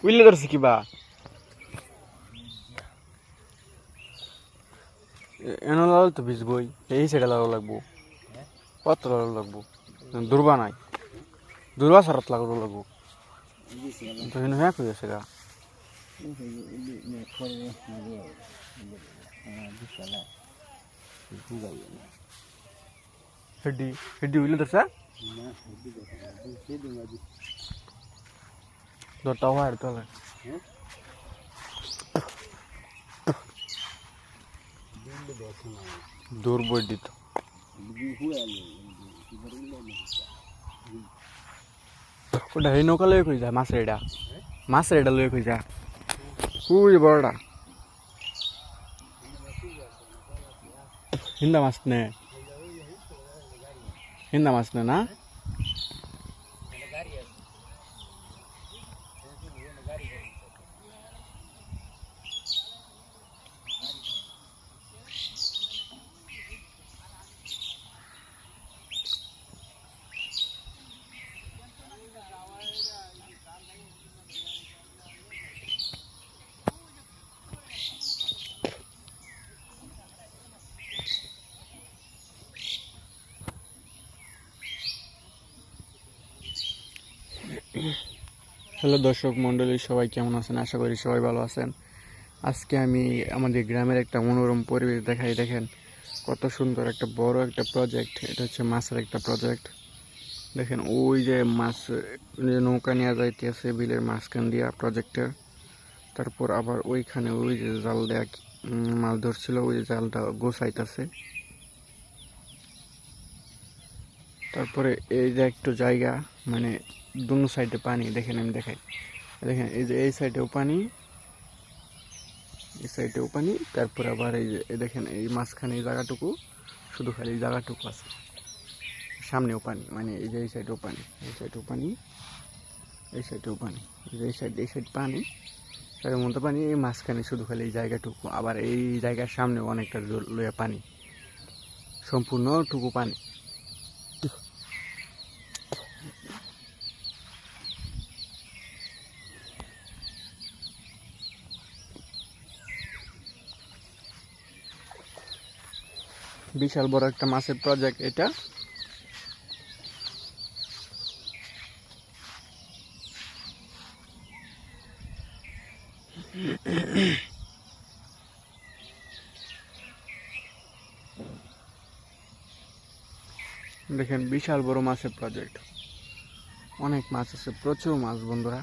Willey ধরছে কিবা এনে লাল তো ভিজবই এই সাইডে লাল লাগবো কত লাল লাগবো দুর্বা নাই দুর্বা সারাত লাগবো তো এনে হ্যাঁ কই আছে গা হেডি হেডি উইলে ধরছে দরটা হয় তোলে দূর বই দিত ওটা এই নৌকা লয়ে কই যায় মাছের এটা লয়ে কই যায় উই বড়টা হিন্দা মাছ নে না হ্যালো দর্শক মণ্ডলী, সবাই কেমন আছেন? আশা করি সবাই ভালো আছেন। আজকে আমি আমাদের গ্রামের একটা মনোরম পরিবেশ দেখাই। দেখেন কত সুন্দর একটা বড় একটা প্রজেক্ট। এটা হচ্ছে মাছের একটা প্রজেক্ট। দেখেন ওই যে মাছ নৌকা নিয়ে যাইতেছে বিলের মাঝখান দিয়া প্রজেক্টের। তারপর আবার ওইখানে ওই যে জাল দেয়া মাছ ধরছিল, ওই যে জালটা গোছাইতেছে। তারপরে এই যে একটু জায়গা, মানে দুনো সাইডে পানি। দেখেন আমি দেখাই, দেখেন এই যে এই সাইডেও পানি, এই সাইডেও পানি। তারপর আবার এই যে দেখেন এই মাঝখানে এই জায়গাটুকু, শুধু খালি এই জায়গাটুকু আছে, সামনেও পানি। মানে এই যে এই সাইডেও পানি, এই সাইডেও পানি, এই সাইডেও পানি, এই সাইড পানি, তার মধ্যে পানি। এই মাঝখানে শুধু খালি এই জায়গাটুকু। আবার এই জায়গার সামনেও অনেকটা লইয়া পানি, সম্পূর্ণটুকু পানি। বিশাল বড় একটা মাছের প্রজেক্ট এটা। দেখেন বিশাল বড় মাছের প্রজেক্ট, অনেক মাছ আছে, প্রচুর মাছ বন্ধুরা।